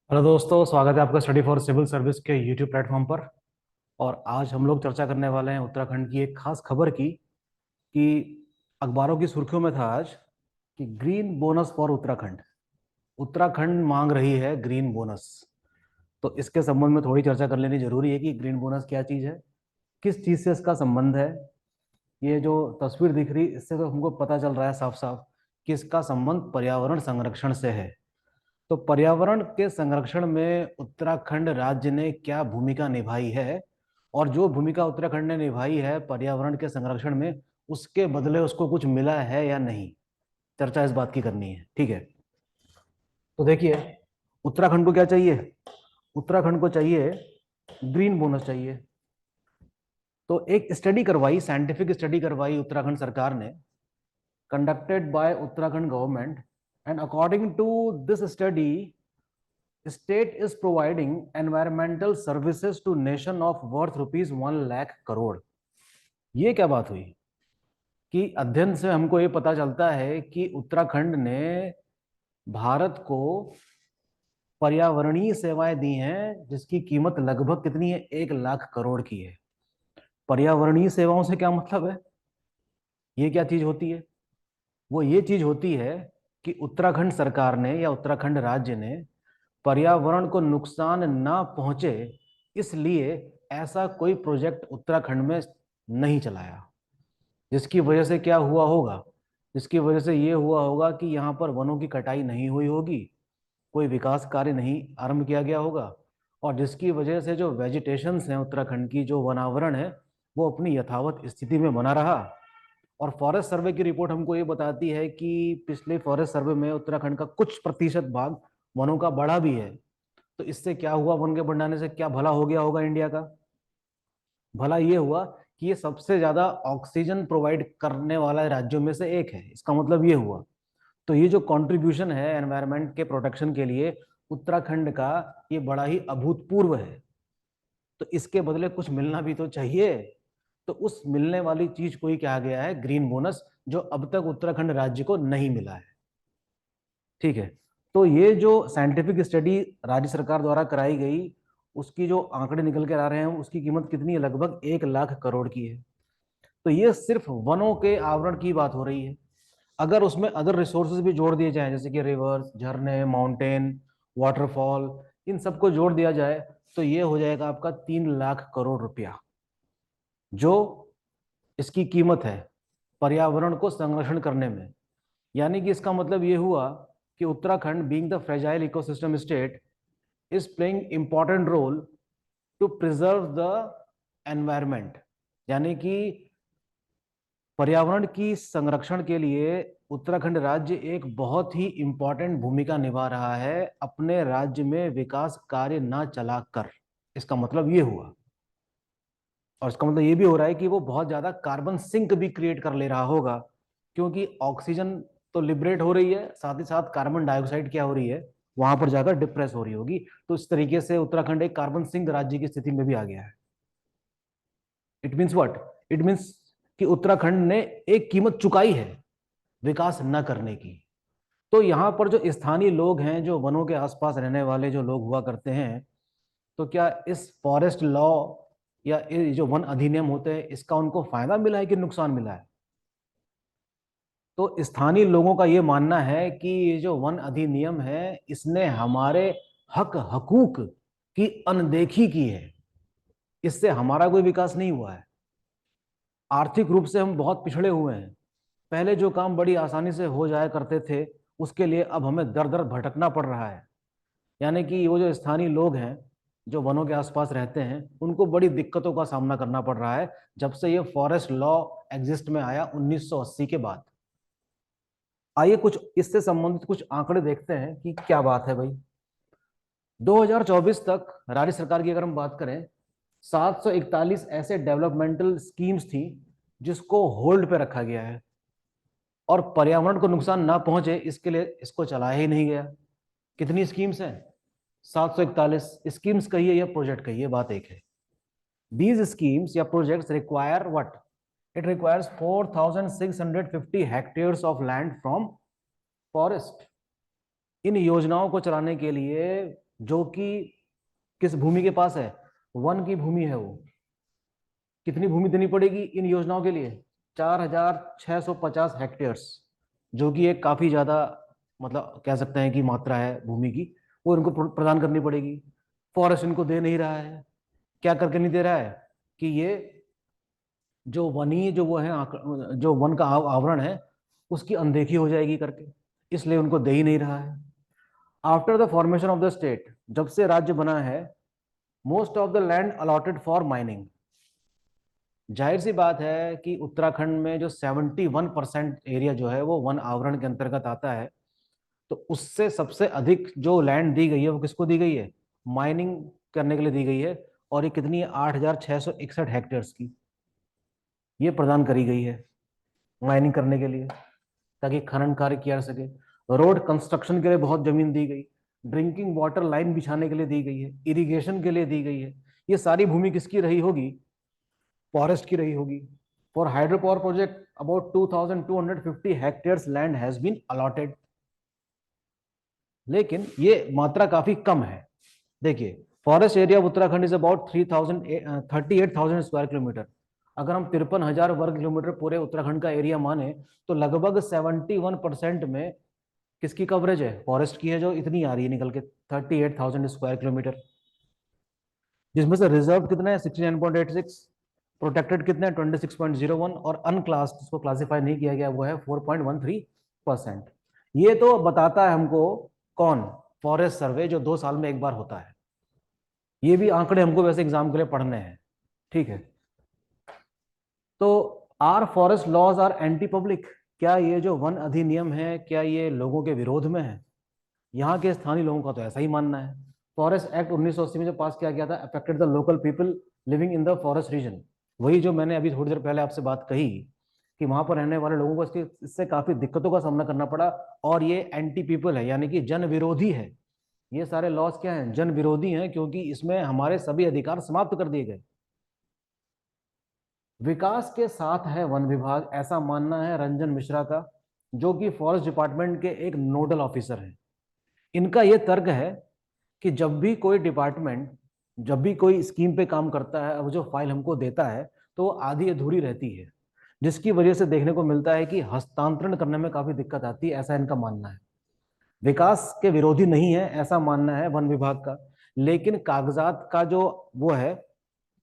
Hello दोस्तों, स्वागत है आपका स्टडी फॉर सिविल सर्विस के यूट्यूब प्लेटफॉर्म पर। और आज हम लोग चर्चा करने वाले हैं उत्तराखंड की एक खास खबर की कि अखबारों की सुर्खियों में था आज कि green bonus for Uttarakhand. Uttarakhand मांग रही है ग्रीन बोनस। तो इसके संबंध में थोड़ी चर्चा कर लेनी जरूरी है कि ग्रीन बोनस क्या चीज़ है, किस चीज़ से इसका संबंध है। ये जो तस्वीर दिख रही, इससे तो हमको पता चल रहा है साफ साफ कि इसका संबंध पर्यावरण संरक्षण से है। तो पर्यावरण के संरक्षण में उत्तराखंड राज्य ने क्या भूमिका निभाई है, और जो भूमिका उत्तराखंड ने निभाई है पर्यावरण के संरक्षण में, उसके बदले उसको कुछ मिला है या नहीं। चर्चा इस बात की करनी है, ठीक है। तो देखिए, उत्तराखंड को क्या चाहिए? उत्तराखंड को चाहिए ग्रीन बोनस चाहिए। तो एक स्टडी करवाई, साइंटिफिक स्टडी करवाई उत्तराखंड सरकार ने, conducted by Uttarakhand government. And according to this study, state is providing environmental services to nation of worth ₹1 lakh crore. ये क्या बात हुई कि अध्ययन से हमको ये पता चलता है कि उत्तराखंड ने भारत को पर्यावरणीय सेवाएं दी हैं जिसकी कीमत लगभग कितनी है, 1 लाख करोड़ की है। पर्यावरणीय सेवाओं से क्या मतलब है? ये क्या चीज होती है? वो ये चीज होती है कि उत्तराखंड सरकार ने या उत्तराखंड राज्य ने पर्यावरण को नुकसान ना पहुंचे, इसलिए ऐसा कोई प्रोजेक्ट उत्तराखंड में नहीं चलाया। जिसकी वजह से क्या हुआ होगा? जिसकी वजह से ये हुआ होगा कि यहाँ पर वनों की कटाई नहीं हुई होगी, कोई विकास कार्य नहीं आरंभ किया गया होगा, और जिसकी वजह से जो वेजिटेशंस हैं उत्तराखंड की, जो वनावरण है, वो अपनी यथावत स्थिति में बना रहा। और फॉरेस्ट सर्वे की रिपोर्ट हमको ये बताती है कि पिछले फॉरेस्ट सर्वे में उत्तराखंड का कुछ प्रतिशत भाग वनों का बढ़ा भी है। तो इससे क्या हुआ? वन के बढ़ाने से क्या भला हो गया होगा इंडिया का? भला ये हुआ कि ये सबसे ज्यादा ऑक्सीजन प्रोवाइड करने वाला राज्यों में से एक है। इसका मतलब ये हुआ। तो ये जो कंट्रीब्यूशन है एनवायरनमेंट के प्रोटेक्शन के लिए उत्तराखंड का, ये बड़ा ही अभूतपूर्व है। तो इसके बदले कुछ मिलना भी तो चाहिए। तो उस मिलने वाली चीज को ही कहा गया है ग्रीन बोनस, जो अब तक उत्तराखंड राज्य को नहीं मिला है। ठीक है। तो ये जो साइंटिफिक स्टडी राज्य सरकार द्वारा कराई गई, उसकी जो आंकड़े निकल कर आ रहे हैं, उसकी कीमत कितनी है? लगभग 1 लाख करोड़ की है। तो ये सिर्फ वनों के आवरण की बात हो रही है। अगर उसमें अदर रिसोर्सेज भी जोड़ दिए जाएं, जैसे कि रिवर्स, झरने, माउंटेन, वाटरफॉल, इन सबको जोड़ दिया जाए, तो ये हो जाएगा आपका 3 लाख करोड़ रुपया, जो इसकी कीमत है पर्यावरण को संरक्षण करने में। यानी कि इसका मतलब ये हुआ कि Uttarakhand, being the fragile ecosystem state, is playing important role to preserve the environment. यानी कि पर्यावरण की संरक्षण के लिए उत्तराखंड राज्य एक बहुत ही इंपॉर्टेंट भूमिका निभा रहा है अपने राज्य में विकास कार्य ना चलाकर। इसका मतलब ये हुआ। और इसका मतलब ये भी हो रहा है कि वो बहुत ज्यादा कार्बन सिंक भी क्रिएट कर ले रहा होगा, क्योंकि ऑक्सीजन तो लिबरेट हो रही है, साथ ही साथ कार्बन डाइऑक्साइड क्या हो रही है, वहां पर जाकर डिप्रेस हो रही होगी। तो इस तरीके से उत्तराखंड एक कार्बन सिंक राज्य की स्थिति में भी आ गया है। It means what? It means कि उत्तराखंड ने एक कीमत चुकाई है विकास न करने की। तो यहाँ पर जो स्थानीय लोग हैं, जो वनों के आसपास रहने वाले जो लोग हुआ करते हैं, तो क्या इस फॉरेस्ट लॉ या ये जो वन अधिनियम होते हैं, इसका उनको फायदा मिला है कि नुकसान मिला है? तो स्थानीय लोगों का ये मानना है कि ये जो वन अधिनियम है, इसने हमारे हक हकूक की अनदेखी की है। इससे हमारा कोई विकास नहीं हुआ है। आर्थिक रूप से हम बहुत पिछड़े हुए हैं। पहले जो काम बड़ी आसानी से हो जाया करते थे, उसके लिए अब हमें दर दर भटकना पड़ रहा है। यानी कि वो जो स्थानीय लोग हैं, जो वनों के आसपास रहते हैं, उनको बड़ी दिक्कतों का सामना करना पड़ रहा है जब से ये फॉरेस्ट लॉ एग्जिस्ट में आया 1980 के बाद। आइए कुछ इससे संबंधित कुछ आंकड़े देखते हैं कि क्या बात है भाई। 2024 तक राज्य सरकार की अगर हम बात करें, 741 ऐसे डेवलपमेंटल स्कीम्स थी जिसको होल्ड पे रखा गया है, और पर्यावरण को नुकसान ना पहुंचे इसके लिए इसको चलाया ही नहीं गया। कितनी स्कीम्स हैं? 741 स्कीम्स कहिए या प्रोजेक्ट कहिए, बात एक है। दीज स्कीम्स या projects require what? It requires 4650 hectares of land from forest. इन योजनाओं को चलाने के लिए जो कि किस भूमि के पास है, वन की भूमि है, वो कितनी भूमि देनी पड़ेगी इन योजनाओं के लिए, 4,650 हेक्टेयर्स, जो कि एक काफी ज्यादा, मतलब कह सकते हैं कि मात्रा है भूमि की, वो इनको प्रदान करनी पड़ेगी। फॉरेस्ट इनको दे नहीं रहा है। क्या करके नहीं दे रहा है कि ये जो वनी जो वो है जो वन का आवरण है उसकी अनदेखी हो जाएगी करके, इसलिए उनको दे ही नहीं रहा है। After the formation of the state, जब से राज्य बना है, most of the land allotted for mining. जाहिर सी बात है कि उत्तराखंड में जो 71% एरिया जो है वो वन आवरण के अंतर्गत आता है, तो उससे सबसे अधिक जो लैंड दी गई है वो किसको दी गई है, माइनिंग करने के लिए दी गई है। और ये कितनी है, 8,661 हेक्टेयर्स की ये प्रदान करी गई है माइनिंग करने के लिए, ताकि खनन कार्य किया जा सके। रोड कंस्ट्रक्शन के लिए बहुत जमीन दी गई, ड्रिंकिंग वाटर लाइन बिछाने के लिए दी गई है, इरिगेशन के लिए दी गई है। ये सारी भूमि किसकी रही होगी, फॉरेस्ट की रही होगी। For hydro power project about 2,250 hectares land has been allotted. लेकिन ये मात्रा काफी कम है। देखिए, forest area of Uttarakhand is about 38,000 square kilometre. अगर हम 53,000 वर्ग किलोमीटर पूरे उत्तराखंड का एरिया माने, तो लगभग 71% में किसकी कवरेज है, फॉरेस्ट की है, जो इतनी आ रही है निकल के 38,000 स्क्वायर किलोमीटर। जिसमें से रिजर्व कितना है, 69.86, प्रोटेक्टेड कितना है, 26.01, और अनक्लास्ड, जिसको क्लासिफाई नहीं किया गया, वो है 4.13%। ये तो बताता है हमको कौन, फॉरेस्ट सर्वे, जो 2 साल में एक बार होता है। ये भी आंकड़े हमको वैसे एग्जाम के लिए पढ़ने हैं, ठीक है। तो our forest laws are anti public, क्या ये जो वन अधिनियम है क्या ये लोगों के विरोध में है? यहाँ के स्थानीय लोगों का तो ऐसा ही मानना है। फॉरेस्ट एक्ट 1980 में जो पास किया गया था, affected the local people living in the forest region. वही जो मैंने अभी थोड़ी देर पहले आपसे बात कही कि वहां पर रहने वाले लोगों को इससे काफी दिक्कतों का सामना करना पड़ा। और ये एंटी पीपल है, यानी कि जन विरोधी है। ये सारे लॉज क्या हैं, जन विरोधी हैं, क्योंकि इसमें हमारे सभी अधिकार समाप्त कर दिए गए। विकास के साथ है वन विभाग, ऐसा मानना है रंजन मिश्रा का, जो कि फॉरेस्ट डिपार्टमेंट के एक नोडल ऑफिसर हैं। इनका यह तर्क है कि जब भी कोई डिपार्टमेंट, जब भी कोई स्कीम पे काम करता है, अब जो फाइल हमको देता है तो वो आधी अधूरी रहती है, जिसकी वजह से देखने को मिलता है कि हस्तांतरण करने में काफी दिक्कत आती है, ऐसा इनका मानना है। विकास के विरोधी नहीं है ऐसा मानना है वन विभाग का, लेकिन कागजात का जो वो है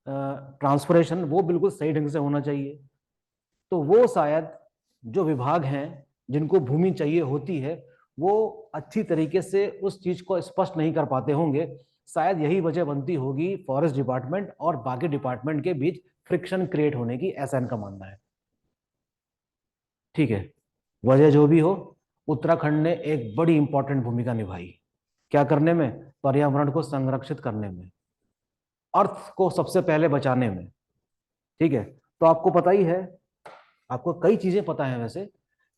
ट्रांसफरेशन, वो बिल्कुल सही ढंग से होना चाहिए। तो वो शायद जो विभाग हैं जिनको भूमि चाहिए होती है, वो अच्छी तरीके से उस चीज को स्पष्ट नहीं कर पाते होंगे। शायद यही वजह बनती होगी फॉरेस्ट डिपार्टमेंट और बाकी डिपार्टमेंट के बीच फ्रिक्शन क्रिएट होने की, ऐसा इनका मानना है। ठीक है, वजह जो भी हो, उत्तराखंड ने एक बड़ी इंपॉर्टेंट भूमिका निभाई। क्या करने में, पर्यावरण को संरक्षित करने में, अर्थ को सबसे पहले बचाने में। ठीक है, तो आपको पता ही है, आपको कई चीजें पता है वैसे,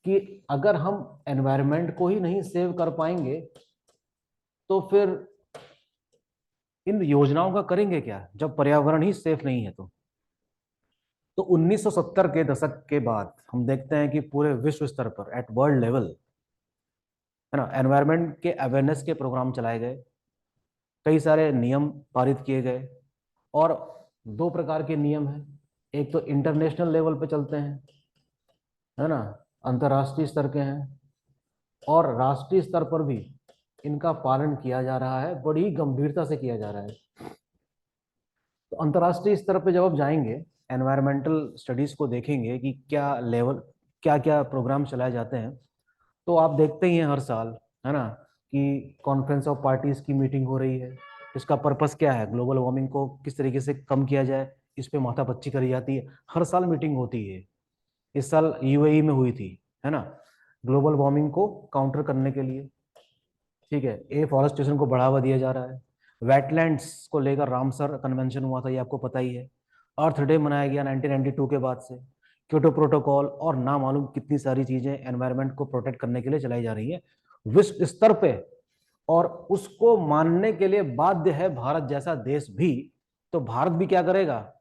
कि अगर हम एनवायरनमेंट को ही नहीं सेव कर पाएंगे तो फिर इन योजनाओं का करेंगे क्या, जब पर्यावरण ही सेफ नहीं है। तो 1970 के दशक के बाद हम देखते हैं कि पूरे विश्व स्तर पर, एट वर्ल्ड लेवल, है ना, एनवायरनमेंट के अवेयरनेस के प्रोग्राम चलाए गए, कई सारे नियम पारित किए गए। और दो प्रकार के नियम हैं, एक तो इंटरनेशनल लेवल पे चलते हैं, है ना, अंतर्राष्ट्रीय स्तर के हैं, और राष्ट्रीय स्तर पर भी इनका पालन किया जा रहा है, बड़ी गंभीरता से किया जा रहा है। तो अंतर्राष्ट्रीय स्तर पे जब आप जाएंगे, एनवायरमेंटल स्टडीज को देखेंगे कि क्या लेवल, क्या क्या प्रोग्राम चलाए जाते हैं, तो आप देखते ही हैं हर साल, है ना, कि कॉन्फ्रेंस ऑफ पार्टीज की मीटिंग हो रही है। इसका पर्पस क्या है, ग्लोबल वार्मिंग को किस तरीके से कम किया जाए, इस पे माथापच्ची करी जाती है। हर साल मीटिंग होती है। इस साल यूएई में हुई थी, है ना, ग्लोबल वार्मिंग को काउंटर करने के लिए। ठीक है, एफॉरेस्टेशन को बढ़ावा दिया जा रहा है। वेटलैंड्स को लेकर रामसर कन्वेंशन हुआ था, ये आपको पता ही है। अर्थ डे मनाया गया 1992 के बाद से। क्योटो प्रोटोकॉल और ना मालूम कितनी सारी चीजें एनवायरनमेंट को प्रोटेक्ट करने के लिए चलाई जा रही है विश्व स्तर पे, और उसको मानने के लिए बाध्य है भारत जैसा देश भी। तो भारत भी क्या करेगा,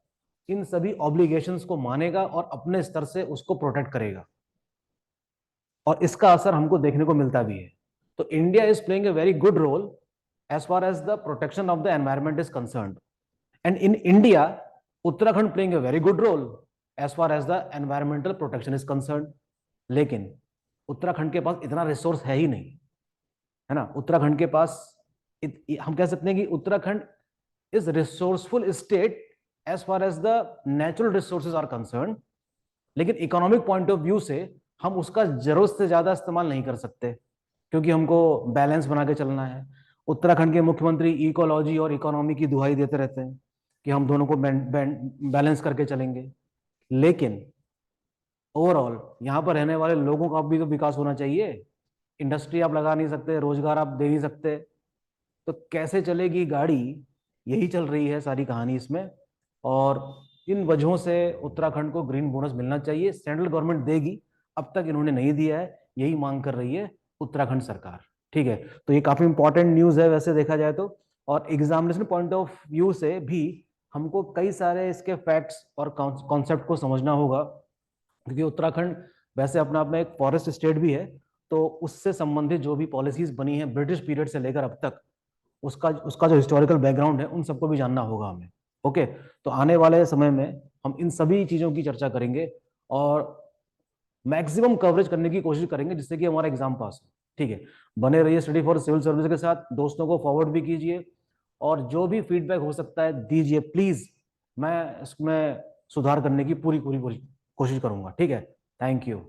इन सभी ऑब्लिगेशंस को मानेगा और अपने स्तर से उसको प्रोटेक्ट करेगा, और इसका असर हमको देखने को मिलता भी है। तो India is playing a very good role as far as the protection of the environment is concerned. And in India, Uttarakhand playing a very good role as far as the environmental protection is concerned. लेकिन उत्तराखंड के पास इतना resource है ही नहीं, है ना। उत्तराखंड के पास हम कह सकते हैं कि Uttarakhand is resourceful state as far as the natural resources are concern, लेकिन इकोनॉमिक पॉइंट ऑफ व्यू से हम उसका जरूरत से ज्यादा इस्तेमाल नहीं कर सकते, क्योंकि हमको बैलेंस बना के चलना है। उत्तराखंड के मुख्यमंत्री इकोलॉजी और इकोनॉमी की दुहाई देते रहते हैं कि हम दोनों को बैलेंस करके चलेंगे, लेकिन ओवरऑल यहाँ पर रहने वाले लोगों का भी तो विकास होना चाहिए। इंडस्ट्री आप लगा नहीं सकते, रोजगार आप दे नहीं सकते, तो कैसे चलेगी गाड़ी? यही चल रही है सारी कहानी इसमें। और इन वजहों से उत्तराखंड को ग्रीन बोनस मिलना चाहिए, सेंट्रल गवर्नमेंट देगी, अब तक इन्होंने नहीं दिया है, यही मांग कर रही है उत्तराखंड सरकार। ठीक है, तो ये काफी इंपॉर्टेंट न्यूज है वैसे देखा जाए तो, और एग्जामिनेशन पॉइंट ऑफ व्यू से भी हमको कई सारे इसके फैक्ट्स और कॉन्सेप्ट को समझना होगा, क्योंकि उत्तराखंड वैसे अपने आप में एक फॉरेस्ट स्टेट भी है, तो उससे संबंधित जो भी पॉलिसीज बनी है ब्रिटिश पीरियड से लेकर अब तक, उसका उसका जो हिस्टोरिकल बैकग्राउंड है उन सबको भी जानना होगा हमें। ओके, तो आने वाले समय में हम इन सभी चीजों की चर्चा करेंगे और मैक्सिमम कवरेज करने की कोशिश करेंगे जिससे कि हमारा एग्जाम पास हो। ठीक है, बने रहिए स्टडी फॉर सिविल सर्विस के साथ, दोस्तों को फॉरवर्ड भी कीजिए और जो भी फीडबैक हो सकता है दीजिए प्लीज, मैं इसमें सुधार करने की पूरी पूरी कोशिश करूंगा। ठीक है, थैंक यू।